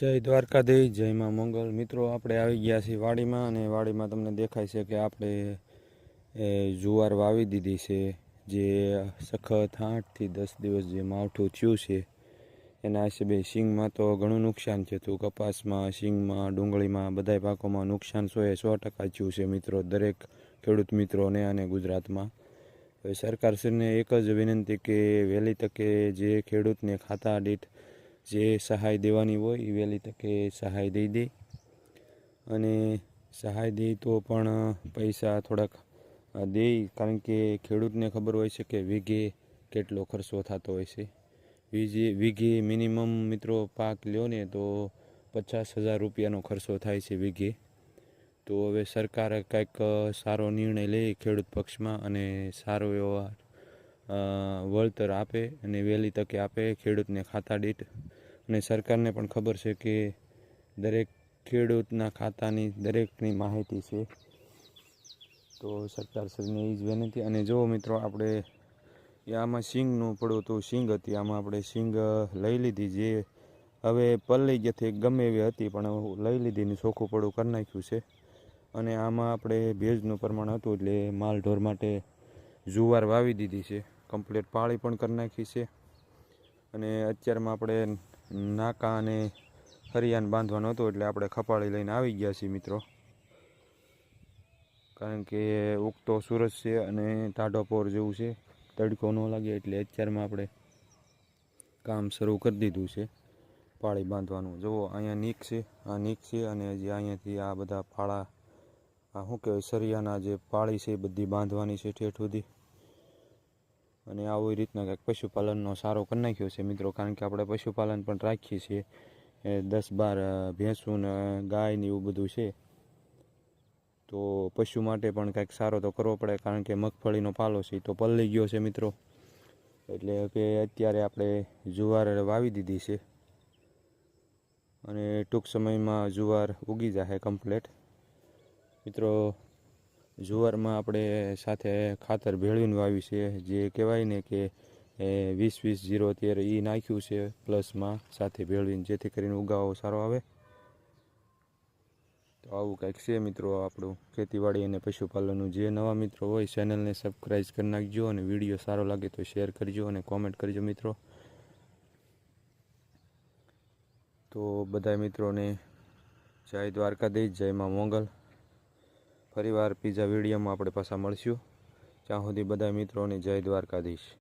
જય દ્વારકાધીશ, જય માં મંગલ. મિત્રો, આપણે આવી ગયા છીએ વાડીમાં, અને વાડીમાં તમને દેખાય છે કે આપણે જુવાર વાવી દીધી છે. જે સખત 8 થી 10 દિવસ જે માવઠું થયું છે એના હિસાબે સિંગમાં તો ઘણું નુકસાન છે. તો કપાસમાં, સિંગમાં, ડુંગળીમાં, બધા પાકોમાં નુકસાન 100% થયું છે મિત્રો, દરેક ખેડૂત મિત્રોને અને ગુજરાતમાં. હવે સરકારશ્રીને એક જ વિનંતી કે વહેલી તકે જે ખેડૂતને ખાતા દીઠ જે સહાય દેવાની હોય એ વહેલી તકે સહાય દઈ દે. અને સહાય દે તો પણ પૈસા થોડાક દે, કારણ કે ખેડૂતને ખબર હોય છે કે વીઘે કેટલો ખર્ચો થતો હોય છે. વીઘે મિનિમમ મિત્રો પાક લ્યો ને તો 50,000 રૂપિયાનો ખર્ચો થાય છે વીઘે. તો હવે સરકાર કંઈક સારો નિર્ણય લે ખેડૂત પક્ષમાં, અને સારો એવો વળતર આપે અને વહેલી તકે આપે ખેડૂતને ખાતા દીઠ. અને સરકારને પણ ખબર છે કે દરેક ખેડૂતના ખાતાની દરેકની માહિતી છે. તો સરકારશ્રીને એ જ વિનંતી. અને જો મિત્રો, આપણે આમાં સિંગનું પડ્યું હતું, સિંગ હતી, આમાં આપણે સિંગ લઈ લીધી. જે હવે પલળી ગઈ ગમે એવી હતી, પણ લઈ લીધી ને ચોખ્ખું પડું કરી નાખ્યું છે. અને આમાં આપણે ભેજનું પ્રમાણ હતું એટલે માલ ઢોર માટે જુવાર વાવી દીધી છે. કમ્પ્લીટ પાળી પણ કરી નાખી છે. અને અત્યારમાં આપણે નાકા અને હરિયાન બાંધવાનું હતું એટલે આપણે ખપાળી લઈને આવી ગયા છીએ મિત્રો, કારણ કે ઉગતો સૂરજ છે અને ટાઢો પોર જેવું છે, તડકો ન લાગે એટલે અત્યારમાં આપણે કામ શરૂ કરી દીધું છે પાળી બાંધવાનું. જુઓ, અહીંયા નીક છે, આ નીક છે, અને હજી અહીંયાથી આ બધા ફાળા, આ શું કહેવાય, સરિયાના જે પાળી છે એ બધી બાંધવાની છે ઠેઠ સુધી. અને આવી રીતના કંઈક પશુપાલનનો સારો કરી નાખ્યો છે મિત્રો, કારણ કે આપણે પશુપાલન પણ રાખીએ છીએ. 10-12 ભેંસું ને ગાય ને એવું બધું છે. તો પશુ માટે પણ કંઈક સારો તો કરવો પડે, કારણ કે મગફળીનો પાલો છે તો પલળી ગયો છે મિત્રો. એટલે કે અત્યારે આપણે જુવાર વાવી દીધી છે, અને ટૂંક સમયમાં જુવાર ઉગી જશે કમ્પ્લેટ મિત્રો. જુવારમાં આપણે સાથે ખાતર ભેળવીને વાવી છે, જે કહેવાય ને કે 20-20-0-13 એ નાખ્યું છે પ્લસમાં સાથે ભેળવીને, જેથી કરીને ઉગાવો સારો આવે. તો આવું કંઈક છે મિત્રો આપણું ખેતીવાડી અને પશુપાલનનું. જે નવા મિત્રો હોય ચેનલને સબસ્ક્રાઈબ કરી નાખજો, અને વિડીયો સારો લાગે તો શેર કરજો અને કોમેન્ટ કરજો મિત્રો. તો બધા મિત્રોને જય દ્વારકાધીશ, જય માં મંગલ. ફરીવાર બીજા વિડીયોમાં આપણે પાછા મળશું. ત્યાં સુધી બધા મિત્રોને જય દ્વારકાધીશ.